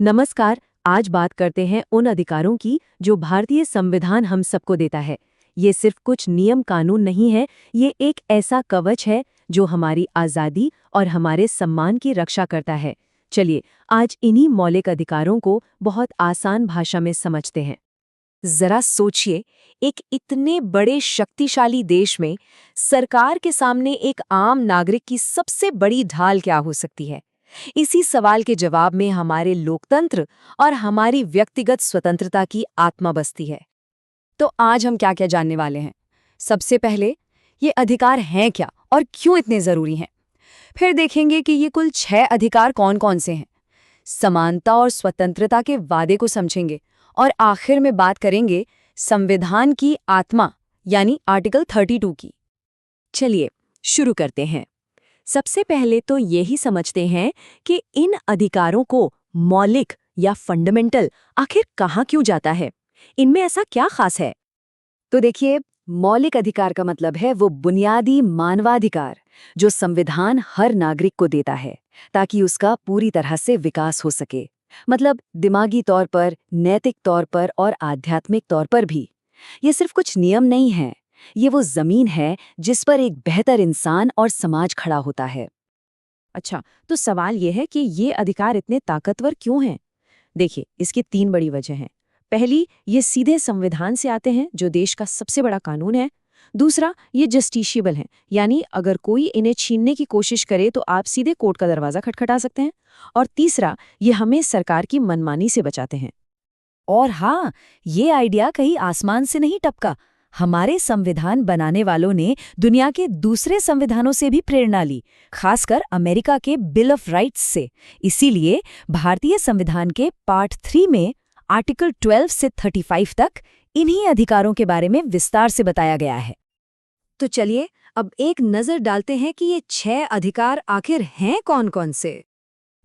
नमस्कार। आज बात करते हैं उन अधिकारों की जो भारतीय संविधान हम सबको देता है। ये सिर्फ कुछ नियम कानून नहीं है, ये एक ऐसा कवच है जो हमारी आज़ादी और हमारे सम्मान की रक्षा करता है। चलिए, आज इन्हीं मौलिक अधिकारों को बहुत आसान भाषा में समझते हैं। जरा सोचिए, एक इतने बड़े शक्तिशाली देश में सरकार के सामने एक आम नागरिक की सबसे बड़ी ढाल क्या हो सकती है? इसी सवाल के जवाब में हमारे लोकतंत्र और हमारी व्यक्तिगत स्वतंत्रता की आत्मा बसती है। तो आज हम क्या-क्या जानने वाले हैं? सबसे पहले, ये अधिकार हैं क्या और क्यों इतने जरूरी हैं? फिर देखेंगे कि ये कुल 6 अधिकार कौन-कौन से हैं। समानता और स्वतंत्रता के वादे को समझेंगे और आखिर में बात करेंगे संविधान की आत्मा यानी आर्टिकल 32 की। चलिए, शुरू करते हैं। सबसे पहले तो यही समझते हैं कि इन अधिकारों को मौलिक या फंडामेंटल आखिर कहाँ क्यों जाता है। इनमें ऐसा क्या खास है? तो देखिए, मौलिक अधिकार का मतलब है वो बुनियादी मानवाधिकार जो संविधान हर नागरिक को देता है ताकि उसका पूरी तरह से विकास हो सके। मतलब दिमागी तौर पर, नैतिक तौर पर और आध्यात्मिक तौर पर भी। ये सिर्फ कुछ नियम नहीं है, ये वो जमीन है जिस पर एक बेहतर इंसान और समाज खड़ा होता है। अच्छा, तो सवाल ये है कि ये अधिकार इतने ताकतवर क्यों हैं? देखिए, इसकी 3 बड़ी वजह हैं। पहली, ये सीधे संविधान से आते हैं, जो देश का सबसे बड़ा कानून है। दूसरा, ये जस्टिशिएबल हैं, यानी अगर कोई इन्हें छीनने की कोशिश करे तो आप सीधे कोर्ट का दरवाजा खटखटा सकते हैं। और तीसरा, ये हमें सरकार की मनमानी से बचाते हैं। और हाँ, ये आइडिया कहीं आसमान से नहीं टपका। हमारे संविधान बनाने वालों ने दुनिया के दूसरे संविधानों से भी प्रेरणा ली, खासकर अमेरिका के बिल ऑफ राइट्स से। इसीलिए भारतीय संविधान के पार्ट 3 में आर्टिकल 12 से 35 तक इन्हीं अधिकारों के बारे में विस्तार से बताया गया है। तो चलिए, अब एक नजर डालते हैं कि ये 6 अधिकार आखिर हैं कौन-कौन से।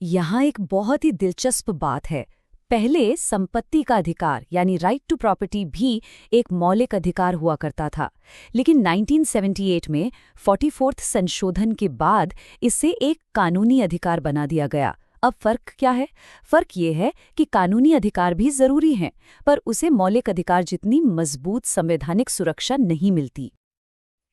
यहाँ एक बहुत ही दिलचस्प बात है। पहले संपत्ति का अधिकार यानी राइट टू प्रॉपर्टी भी एक मौलिक अधिकार हुआ करता था, लेकिन 1978 में 44th संशोधन के बाद इसे एक कानूनी अधिकार बना दिया गया। अब फर्क क्या है? फर्क ये है कि कानूनी अधिकार भी जरूरी हैं, पर उसे मौलिक अधिकार जितनी मजबूत संवैधानिक सुरक्षा नहीं मिलती।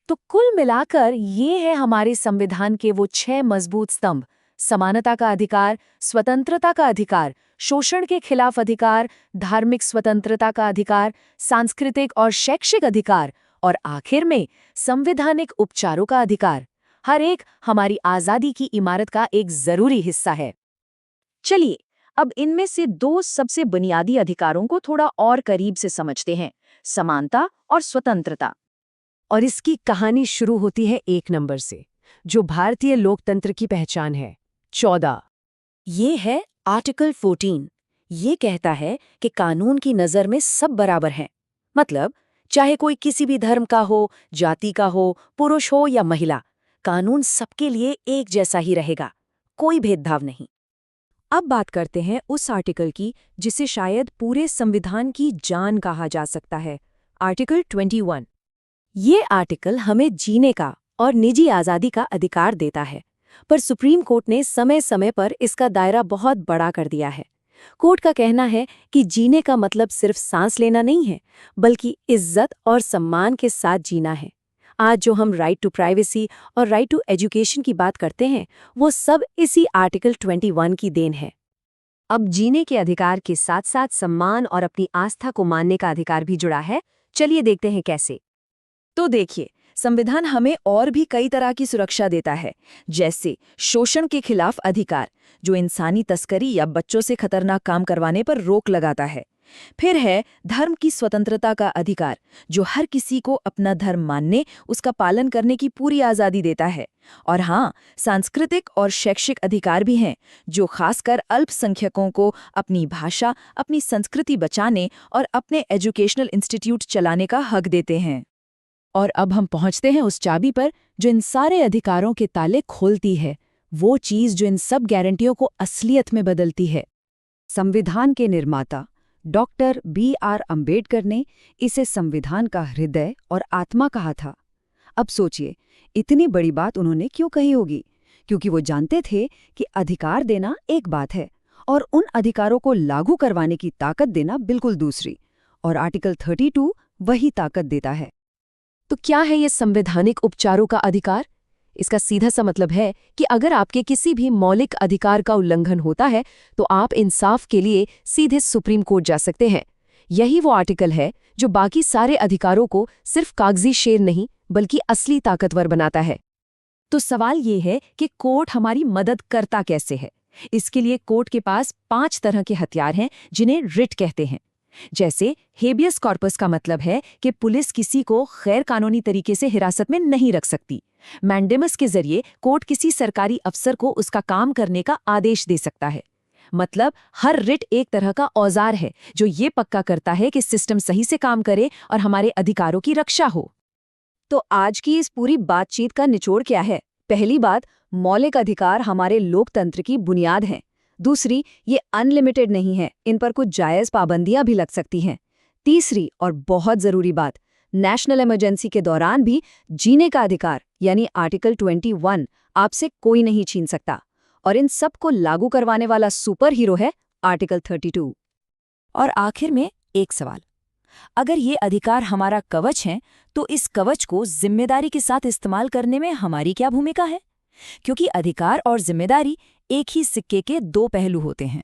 तो कुल मिलाकर ये है हमारे संविधान के वो 6 मजबूत स्तंभ: समानता का अधिकार, स्वतंत्रता का अधिकार, शोषण के खिलाफ अधिकार, धार्मिक स्वतंत्रता का अधिकार, सांस्कृतिक और शैक्षिक अधिकार और आखिर में संवैधानिक उपचारों का अधिकार। हर एक हमारी आजादी की इमारत का एक जरूरी हिस्सा है। चलिए, अब इनमें से 2 सबसे बुनियादी अधिकारों को थोड़ा और करीब से समझते हैं: समानता और स्वतंत्रता। और इसकी कहानी शुरू होती है 1 नंबर से, जो भारतीय लोकतंत्र की पहचान है, 14। ये है आर्टिकल 14। ये कहता है कि कानून की नज़र में सब बराबर हैं। मतलब, चाहे कोई किसी भी धर्म का हो, जाति का हो, पुरुष हो या महिला, कानून सबके लिए एक जैसा ही रहेगा, कोई भेदभाव नहीं। अब बात करते हैं उस आर्टिकल की जिसे शायद पूरे संविधान की जान कहा जा सकता है, आर्टिकल 21। ये आर्टिकल हमें जीने का और निजी आज़ादी का अधिकार देता है, पर सुप्रीम कोर्ट ने समय समय पर इसका दायरा बहुत बड़ा कर दिया है। कोर्ट का कहना है कि जीने का मतलब सिर्फ सांस लेना नहीं है, बल्कि इज्जत और सम्मान के साथ जीना है। आज जो हम राइट टू प्राइवेसी और राइट टू एजुकेशन की बात करते हैं, वो सब इसी आर्टिकल 21 की देन है। अब जीने के अधिकार के साथ साथ सम्मान और अपनी आस्था को मानने का अधिकार भी जुड़ा है। चलिए देखते हैं कैसे। तो देखिए, संविधान हमें और भी कई तरह की सुरक्षा देता है, जैसे शोषण के खिलाफ अधिकार, जो इंसानी तस्करी या बच्चों से खतरनाक काम करवाने पर रोक लगाता है। फिर है धर्म की स्वतंत्रता का अधिकार, जो हर किसी को अपना धर्म मानने, उसका पालन करने की पूरी आज़ादी देता है। और हाँ, सांस्कृतिक और शैक्षिक अधिकार भी हैं, जो खासकर अल्पसंख्यकों को अपनी भाषा, अपनी संस्कृति बचाने और अपने एजुकेशनल इंस्टीट्यूट चलाने का हक देते हैं। और अब हम पहुंचते हैं उस चाबी पर जो इन सारे अधिकारों के ताले खोलती है, वो चीज़ जो इन सब गारंटियों को असलियत में बदलती है। संविधान के निर्माता डॉक्टर B.R. अम्बेडकर ने इसे संविधान का हृदय और आत्मा कहा था। अब सोचिए, इतनी बड़ी बात उन्होंने क्यों कही होगी? क्योंकि वो जानते थे कि अधिकार देना एक बात है और उन अधिकारों को लागू करवाने की ताकत देना बिल्कुल दूसरी। और आर्टिकल 32 वही ताकत देता है। तो क्या है ये संवैधानिक उपचारों का अधिकार? इसका सीधा सा मतलब है कि अगर आपके किसी भी मौलिक अधिकार का उल्लंघन होता है तो आप इंसाफ के लिए सीधे सुप्रीम कोर्ट जा सकते हैं। यही वो आर्टिकल है जो बाकी सारे अधिकारों को सिर्फ कागजी शेर नहीं बल्कि असली ताकतवर बनाता है। तो सवाल ये है कि कोर्ट हमारी मदद करता कैसे है? इसके लिए कोर्ट के पास 5 तरह के हथियार हैं जिन्हें रिट कहते हैं। जैसे हेबियस कॉर्पस का मतलब है कि पुलिस किसी को गैर कानूनी तरीके से हिरासत में नहीं रख सकती। मैंडेमस के जरिए कोर्ट किसी सरकारी अफसर को उसका काम करने का आदेश दे सकता है। मतलब हर रिट एक तरह का औजार है जो ये पक्का करता है कि सिस्टम सही से काम करे और हमारे अधिकारों की रक्षा हो। तो आज की इस पूरी बातचीत का निचोड़ क्या है? पहली बात, मौलिक अधिकार हमारे लोकतंत्र की बुनियाद हैं। दूसरी, ये अनलिमिटेड नहीं है, इन पर कुछ जायज़ पाबंदियां भी लग सकती हैं। तीसरी और बहुत ज़रूरी बात, नेशनल इमरजेंसी के दौरान भी जीने का अधिकार यानी आर्टिकल 21 आपसे कोई नहीं छीन सकता। और इन सब को लागू करवाने वाला सुपर हीरो है आर्टिकल 32। और आखिर में एक सवाल, अगर ये अधिकार हमारा कवच है तो इस कवच को जिम्मेदारी के साथ इस्तेमाल करने में हमारी क्या भूमिका है? क्योंकि अधिकार और जिम्मेदारी एक ही सिक्के के 2 पहलू होते हैं।